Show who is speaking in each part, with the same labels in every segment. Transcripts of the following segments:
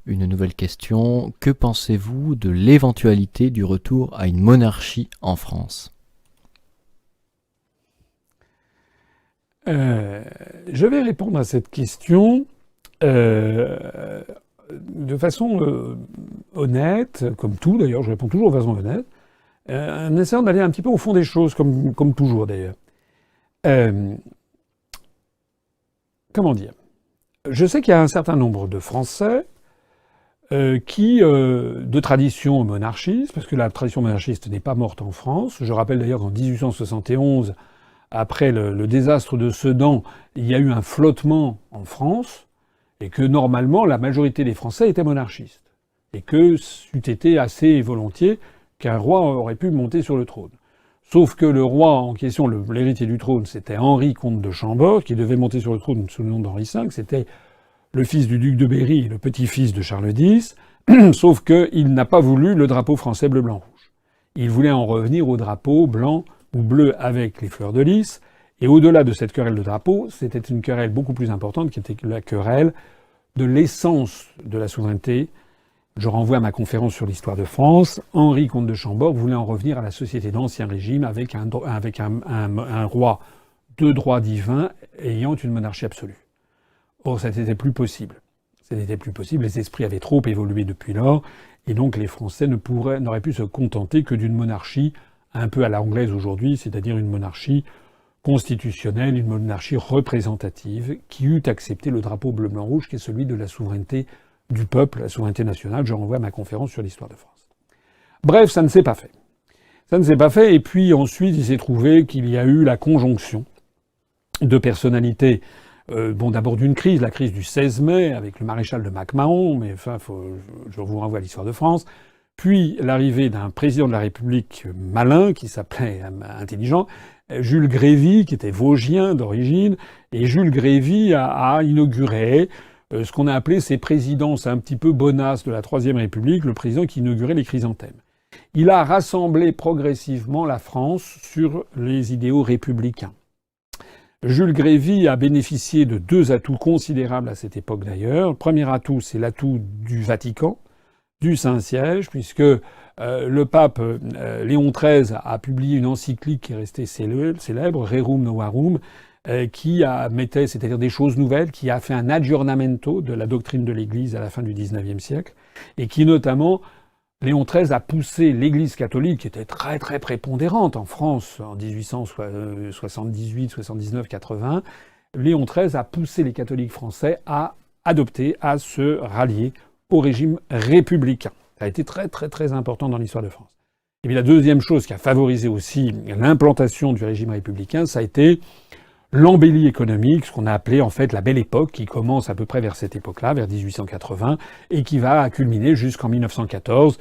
Speaker 1: Une nouvelle question. Que pensez-vous de l'éventualité du retour à une monarchie en France?
Speaker 2: Je vais répondre à cette question de façon honnête, comme tout d'ailleurs, je réponds toujours de façon honnête, en essayant d'aller un petit peu au fond des choses, comme toujours d'ailleurs. Euh, comment dire? Je sais qu'il y a un certain nombre de Français qui, de tradition monarchiste, parce que la tradition monarchiste n'est pas morte en France. Je rappelle d'ailleurs qu'en 1871, après le désastre de Sedan, il y a eu un flottement en France, et que normalement la majorité des Français étaient monarchistes, et que c'eût été assez volontiers qu'un roi aurait pu monter sur le trône. Sauf que le roi en question, l'héritier du trône, c'était Henri, comte de Chambord, qui devait monter sur le trône sous le nom d'Henri V. C'était le fils du duc de Berry et le petit-fils de Charles X. Sauf qu'il n'a pas voulu le drapeau français bleu, blanc, rouge. Il voulait en revenir au drapeau blanc ou bleu avec les fleurs de lys. Et au-delà de cette querelle de drapeau, c'était une querelle beaucoup plus importante qui était la querelle de l'essence de la souveraineté. Je renvoie à ma conférence sur l'histoire de France. Henri, comte de Chambord, voulait en revenir à la société d'Ancien Régime avec un roi de droit divin ayant une monarchie absolue. Or, ça n'était plus possible. Ça n'était plus possible. Les esprits avaient trop évolué depuis lors. Et donc, les Français n'auraient pu se contenter que d'une monarchie un peu à l'anglaise aujourd'hui, c'est-à-dire une monarchie constitutionnelle, une monarchie représentative qui eût accepté le drapeau bleu, blanc, rouge, qui est celui de la souveraineté du peuple, la souveraineté nationale. Je renvoie à ma conférence sur l'histoire de France. Bref, ça ne s'est pas fait. Ça ne s'est pas fait. Et puis ensuite, il s'est trouvé qu'il y a eu la conjonction de personnalités. D'abord d'une crise, la crise du 16 mai avec le maréchal de MacMahon, mais enfin, je vous renvoie à l'histoire de France. Puis l'arrivée d'un président de la République malin, qui s'appelait intelligent, Jules Grévy, qui était vosgien d'origine, et Jules Grévy a inauguré ce qu'on a appelé ces présidences un petit peu bonasses de la Troisième République, le président qui inaugurait les chrysanthèmes. Il a rassemblé progressivement la France sur les idéaux républicains. Jules Grévy a bénéficié de deux atouts considérables à cette époque d'ailleurs. Le premier atout, c'est l'atout du Vatican, du Saint-Siège, puisque le pape Léon XIII a publié une encyclique qui est restée célèbre, Rerum Novarum, qui mettait, c'est-à-dire des choses nouvelles, qui a fait un aggiornamento de la doctrine de l'Église à la fin du XIXe siècle, et qui notamment, Léon XIII a poussé l'Église catholique, qui était très très prépondérante en France en 1878, 79, 80. Léon XIII a poussé les catholiques français à adopter, à se rallier au régime républicain. Ça a été très très très important dans l'histoire de France. Et puis la deuxième chose qui a favorisé aussi l'implantation du régime républicain, ça a été l'embellie économique, ce qu'on a appelé en fait la Belle Époque, qui commence à peu près vers cette époque-là, vers 1880, et qui va culminer jusqu'en 1914.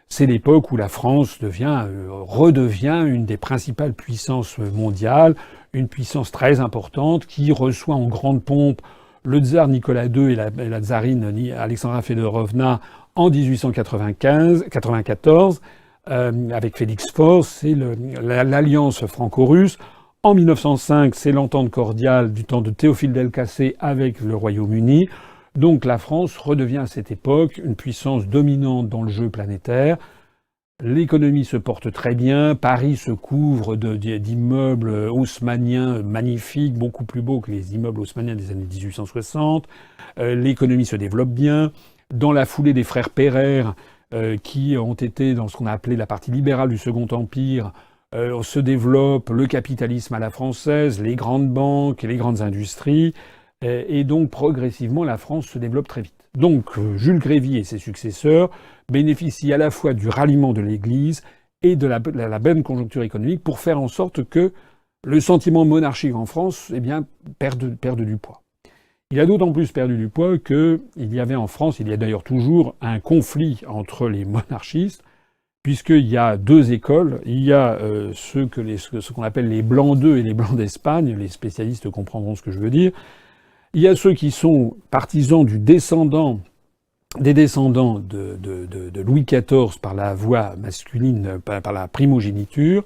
Speaker 2: C'est l'époque où la France redevient une des principales puissances mondiales, une puissance très importante, qui reçoit en grande pompe le tsar Nicolas II et la tsarine Alexandra Fedorovna en 1894, avec Félix Faure, c'est l'alliance franco-russe. En 1905, c'est l'entente cordiale du temps de Théophile Delcassé avec le Royaume-Uni. Donc la France redevient à cette époque une puissance dominante dans le jeu planétaire. L'économie se porte très bien. Paris se couvre d'immeubles haussmanniens magnifiques, beaucoup plus beaux que les immeubles haussmanniens des années 1860. L'économie se développe bien. Dans la foulée des frères Pereire, qui ont été dans ce qu'on a appelé la partie libérale du Second Empire, se développe le capitalisme à la française, les grandes banques et les grandes industries, et donc progressivement la France se développe très vite. Donc Jules Grévy et ses successeurs bénéficient à la fois du ralliement de l'Église et de la bonne conjoncture économique pour faire en sorte que le sentiment monarchique en France perde du poids. Il a d'autant plus perdu du poids qu'il y avait en France, il y a d'ailleurs toujours un conflit entre les monarchistes, puisqu'il y a deux écoles. Il y a ce qu'on appelle les Blancs d'Eux et les Blancs d'Espagne. Les spécialistes comprendront ce que je veux dire. Il y a ceux qui sont partisans des descendants de Louis XIV par la voie masculine, par la primogéniture.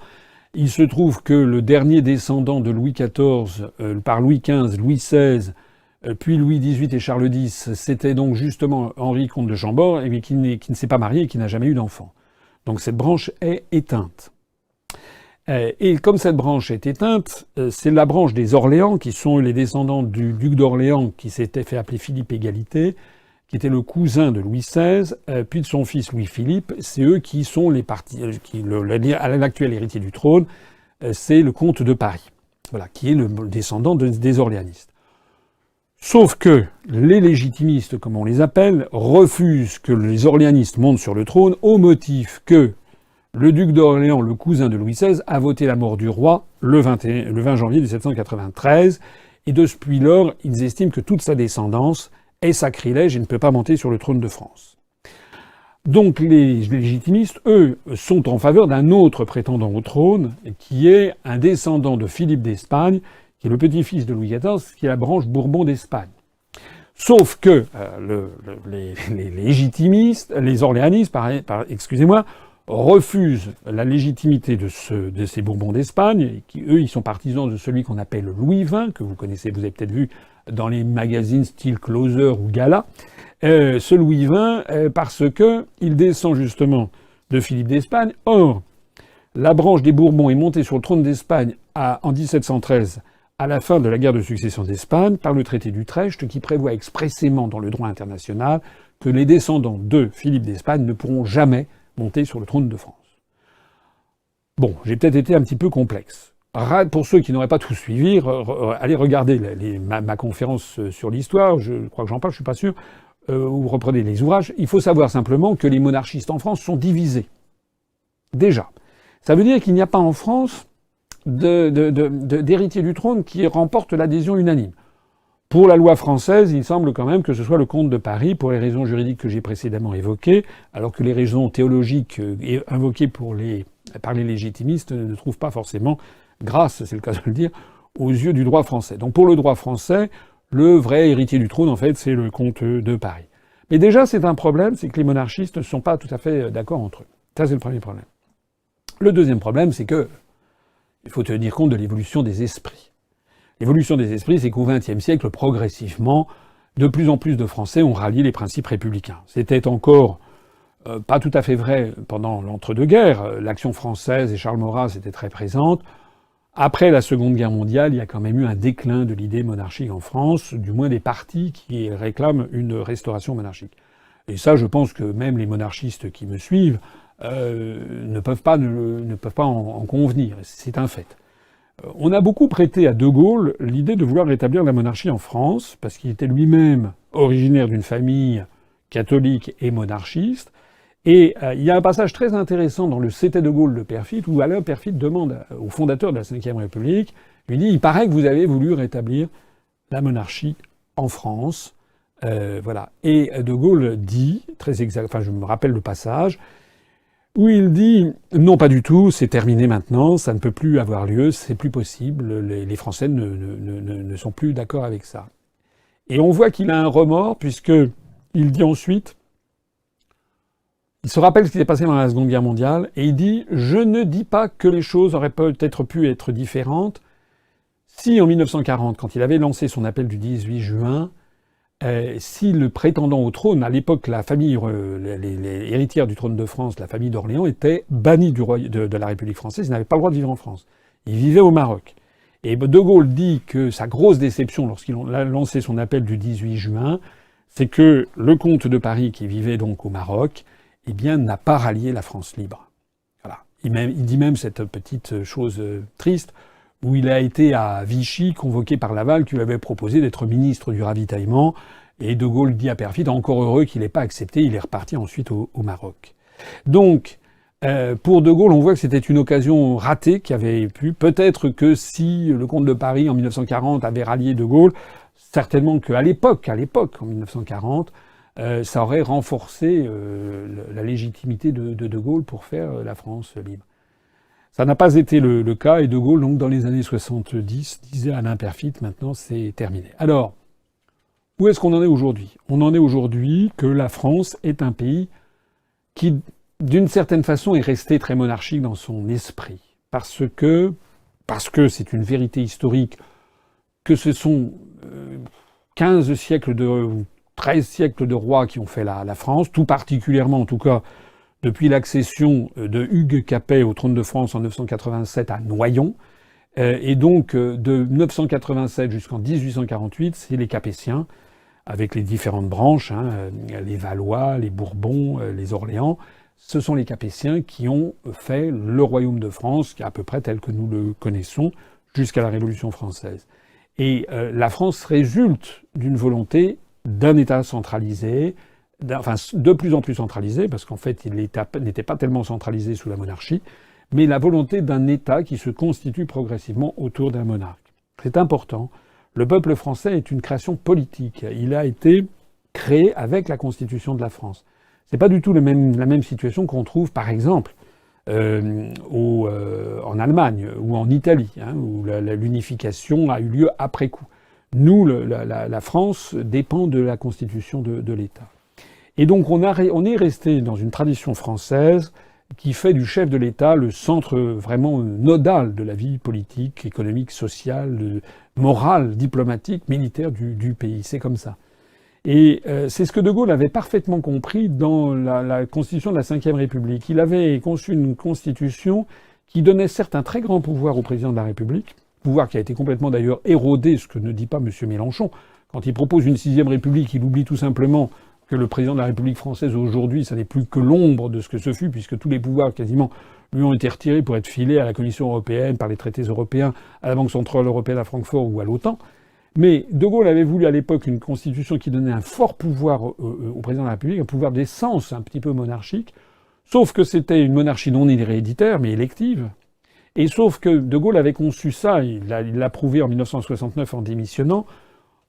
Speaker 2: Il se trouve que le dernier descendant de Louis XIV, par Louis XV, Louis XVI, puis Louis XVIII et Charles X, c'était donc justement Henri comte de Chambord, mais qui ne s'est pas marié et qui n'a jamais eu d'enfant. Donc cette branche est éteinte. Et comme cette branche est éteinte, c'est la branche des Orléans, qui sont les descendants du duc d'Orléans, qui s'était fait appeler Philippe Égalité, qui était le cousin de Louis XVI, puis de son fils Louis-Philippe. C'est eux qui sont les partis, l'actuel héritier du trône, c'est le comte de Paris, voilà, qui est le descendant des orléanistes. Sauf que les légitimistes, comme on les appelle, refusent que les orléanistes montent sur le trône au motif que le duc d'Orléans, le cousin de Louis XVI, a voté la mort du roi le 20 janvier 1793, et depuis lors, ils estiment que toute sa descendance est sacrilège et ne peut pas monter sur le trône de France. Donc les légitimistes, eux, sont en faveur d'un autre prétendant au trône, qui est un descendant de Philippe d'Espagne, qui est le petit-fils de Louis XIV, qui est la branche Bourbon d'Espagne. Sauf que les légitimistes, les orléanistes, excusez-moi, refusent la légitimité de ces Bourbons d'Espagne, qui eux, ils sont partisans de celui qu'on appelle Louis XX, que vous connaissez, vous avez peut-être vu dans les magazines style Closer ou Gala, ce Louis XX, parce que il descend justement de Philippe d'Espagne. Or, la branche des Bourbons est montée sur le trône d'Espagne en 1713, à la fin de la guerre de succession d'Espagne, par le traité d'Utrecht, qui prévoit expressément dans le droit international que les descendants de Philippe d'Espagne ne pourront jamais monter sur le trône de France. Bon, j'ai peut-être été un petit peu complexe. Pour ceux qui n'auraient pas tout suivi, allez regarder ma conférence sur l'histoire, je crois que j'en parle, je suis pas sûr, ou reprenez les ouvrages. Il faut savoir simplement que les monarchistes en France sont divisés. Déjà. Ça veut dire qu'il n'y a pas en France d'héritier du trône qui remporte l'adhésion unanime. Pour la loi française, il semble quand même que ce soit le comte de Paris, pour les raisons juridiques que j'ai précédemment évoquées, alors que les raisons théologiques invoquées par les légitimistes ne trouvent pas forcément grâce, c'est le cas de le dire, aux yeux du droit français. Donc pour le droit français, le vrai héritier du trône, en fait, c'est le comte de Paris. Mais déjà, c'est un problème, c'est que les monarchistes ne sont pas tout à fait d'accord entre eux. Ça, c'est le premier problème. Le deuxième problème, c'est que il faut tenir compte de l'évolution des esprits. L'évolution des esprits, c'est qu'au XXe siècle, progressivement, de plus en plus de Français ont rallié les principes républicains. C'était encore pas tout à fait vrai pendant l'entre-deux-guerres. L'Action française et Charles Maurras étaient très présentes. Après la Seconde Guerre mondiale, il y a quand même eu un déclin de l'idée monarchique en France, du moins des partis qui réclament une restauration monarchique. Et ça, je pense que même les monarchistes qui me suivent ne peuvent pas en convenir. C'est un fait. On a beaucoup prêté à De Gaulle l'idée de vouloir rétablir la monarchie en France, parce qu'il était lui-même originaire d'une famille catholique et monarchiste. Et il y a un passage très intéressant dans le C'était De Gaulle de Perfit, où Alain Perfit demande au fondateur de la Ve République, lui dit « Il paraît que vous avez voulu rétablir la monarchie en France. » Voilà. Et De Gaulle dit, très exact, enfin je me rappelle le passage, où il dit « Non, pas du tout, c'est terminé maintenant, ça ne peut plus avoir lieu, c'est plus possible, les Français ne sont plus d'accord avec ça. » Et on voit qu'il a un remords, puisque il dit ensuite, il se rappelle ce qui s'est passé dans la Seconde Guerre mondiale, et il dit « Je ne dis pas que les choses auraient peut-être pu être différentes si en 1940, quand il avait lancé son appel du 18 juin, si le prétendant au trône, à l'époque, la famille, les héritières du trône de France, la famille d'Orléans, était bannie de la République française, ils n'avaient pas le droit de vivre en France. Ils vivaient au Maroc. Et De Gaulle dit que sa grosse déception lorsqu'il a lancé son appel du 18 juin, c'est que le comte de Paris, qui vivait donc au Maroc, eh bien, n'a pas rallié la France libre. Voilà. Il dit même cette petite chose triste, où il a été à Vichy, convoqué par Laval, qui lui avait proposé d'être ministre du ravitaillement. Et De Gaulle dit à Perfit, encore heureux qu'il n'ait pas accepté, il est reparti ensuite au Maroc. Donc, pour De Gaulle, on voit que c'était une occasion ratée qui avait pu. Peut-être que si le comte de Paris, en 1940, avait rallié De Gaulle, certainement qu'à l'époque, en 1940, ça aurait renforcé la légitimité de Gaulle pour faire la France libre. Ça n'a pas été le cas, et De Gaulle, donc, dans les années 70, disait à Alain Perfit, maintenant c'est terminé. Alors, où est-ce qu'on en est aujourd'hui ? On en est aujourd'hui que la France est un pays qui, d'une certaine façon, est resté très monarchique dans son esprit. Parce que c'est une vérité historique que ce sont 15 siècles ou 13 siècles de rois qui ont fait la France, tout particulièrement en tout cas depuis l'accession de Hugues Capet au trône de France en 987 à Noyon. Et donc de 987 jusqu'en 1848, c'est les Capétiens, avec les différentes branches, les Valois, les Bourbons, les Orléans. Ce sont les Capétiens qui ont fait le royaume de France, qui est à peu près tel que nous le connaissons, jusqu'à la Révolution française. Et la France résulte d'une volonté d'un État centralisé, de plus en plus centralisé, parce qu'en fait, l'État n'était pas tellement centralisé sous la monarchie, mais la volonté d'un État qui se constitue progressivement autour d'un monarque. C'est important. Le peuple français est une création politique. Il a été créé avec la Constitution de la France. C'est pas du tout la même situation qu'on trouve, par exemple, en Allemagne ou en Italie, où l'unification a eu lieu après coup. Nous, la France dépend de la Constitution de l'État. Et donc on est resté dans une tradition française qui fait du chef de l'État le centre vraiment nodal de la vie politique, économique, sociale, morale, diplomatique, militaire du pays. C'est comme ça. Et c'est ce que De Gaulle avait parfaitement compris dans la constitution de la Ve République. Il avait conçu une constitution qui donnait certes un très grand pouvoir au président de la République, pouvoir qui a été complètement d'ailleurs érodé, ce que ne dit pas M. Mélenchon. Quand il propose une 6e République, il oublie tout simplement que le président de la République française aujourd'hui, ça n'est plus que l'ombre de ce que ce fut, puisque tous les pouvoirs quasiment lui ont été retirés pour être filés à la Commission européenne, par les traités européens, à la Banque centrale européenne à Francfort ou à l'OTAN. Mais De Gaulle avait voulu à l'époque une constitution qui donnait un fort pouvoir au président de la République, un pouvoir d'essence un petit peu monarchique, sauf que c'était une monarchie non héréditaire, mais élective. Et sauf que De Gaulle avait conçu ça, il l'a prouvé en 1969 en démissionnant,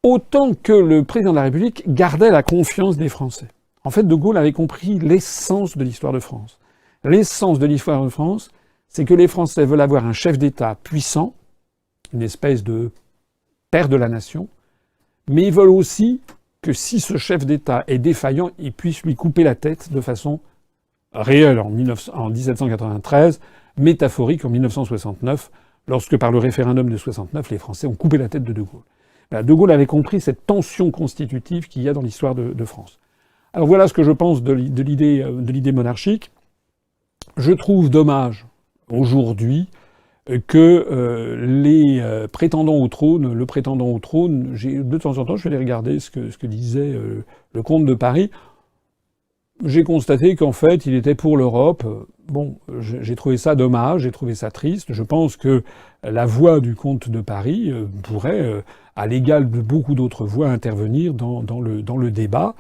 Speaker 2: autant que le président de la République gardait la confiance des Français. En fait, De Gaulle avait compris l'essence de l'histoire de France. L'essence de l'histoire de France, c'est que les Français veulent avoir un chef d'État puissant, une espèce de père de la nation, mais ils veulent aussi que si ce chef d'État est défaillant, ils puissent lui couper la tête de façon réelle en 1793, métaphorique en 1969, lorsque par le référendum de 69, les Français ont coupé la tête de Gaulle. De Gaulle avait compris cette tension constitutive qu'il y a dans l'histoire de France. Alors voilà ce que je pense de l'idée monarchique. Je trouve dommage aujourd'hui que les prétendants au trône, le prétendant au trône, de temps en temps, je vais aller regarder ce que disait le comte de Paris. J'ai constaté qu'en fait, il était pour l'Europe. Bon, j'ai trouvé ça dommage, j'ai trouvé ça triste. Je pense que la voix du comte de Paris pourrait, à l'égal de beaucoup d'autres voix, intervenir dans le débat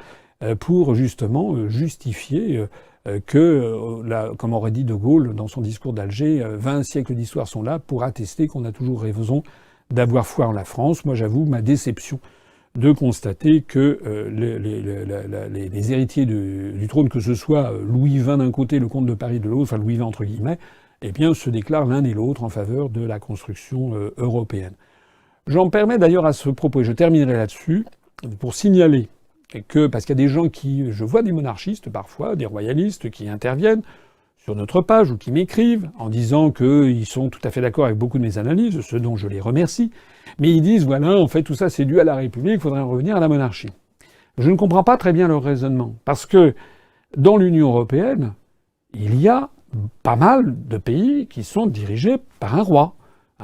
Speaker 2: pour justement justifier que, comme aurait dit De Gaulle dans son discours d'Alger, 20 siècles d'histoire sont là pour attester qu'on a toujours raison d'avoir foi en la France. Moi, j'avoue ma déception de constater que les héritiers du trône, que ce soit Louis XX d'un côté, le comte de Paris de l'autre, enfin Louis XX entre guillemets, eh bien, se déclarent l'un et l'autre en faveur de la construction européenne. J'en permets d'ailleurs à ce propos, et je terminerai là-dessus, pour signaler que, parce qu'il y a des gens je vois des monarchistes parfois, des royalistes qui interviennent sur notre page ou qui m'écrivent en disant qu'ils sont tout à fait d'accord avec beaucoup de mes analyses, ce dont je les remercie, mais ils disent, voilà, en fait, tout ça c'est dû à la République, il faudrait en revenir à la monarchie. Je ne comprends pas très bien leur raisonnement, parce que dans l'Union européenne, il y a pas mal de pays qui sont dirigés par un roi.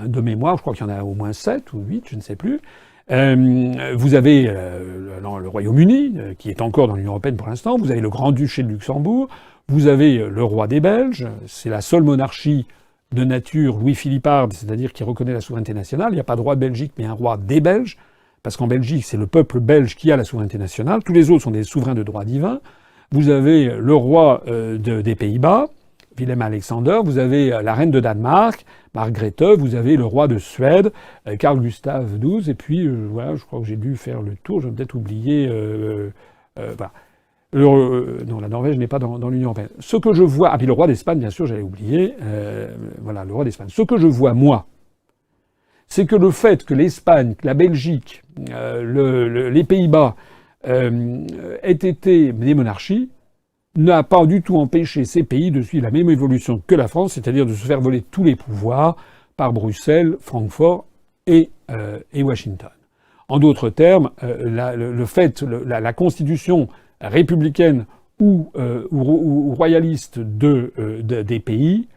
Speaker 2: De mémoire, je crois qu'il y en a au moins 7 ou 8, je ne sais plus. Vous avez le Royaume-Uni, qui est encore dans l'Union européenne pour l'instant. Vous avez le Grand-Duché de Luxembourg. Vous avez le roi des Belges. C'est la seule monarchie de nature Louis-Philipparde, c'est-à-dire qui reconnaît la souveraineté nationale. Il n'y a pas de roi de Belgique, mais un roi des Belges. Parce qu'en Belgique, c'est le peuple belge qui a la souveraineté nationale. Tous les autres sont des souverains de droit divin. Vous avez le roi des Pays-Bas, Willem-Alexander. Vous avez la reine de Danemark, Margrethe. Vous avez le roi de Suède, Carl Gustave XII. Et puis, voilà, je crois que j'ai dû faire le tour. J'ai peut-être oublié... voilà. Non, la Norvège n'est pas dans l'Union européenne. Ce que je vois... Ah, puis le roi d'Espagne, bien sûr, j'avais oublié. Voilà, le roi d'Espagne. Ce que je vois, moi, c'est que le fait que l'Espagne, la Belgique, les Pays-Bas aient été des monarchies n'a pas du tout empêché ces pays de suivre la même évolution que la France, c'est-à-dire de se faire voler tous les pouvoirs par Bruxelles, Francfort et Washington. En d'autres termes, la constitution républicaine ou royaliste des pays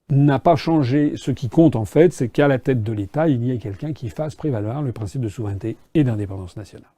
Speaker 2: n'a pas changé. Ce qui compte en fait, c'est qu'à la tête de l'État, il y ait quelqu'un qui fasse prévaloir le principe de souveraineté et d'indépendance nationale.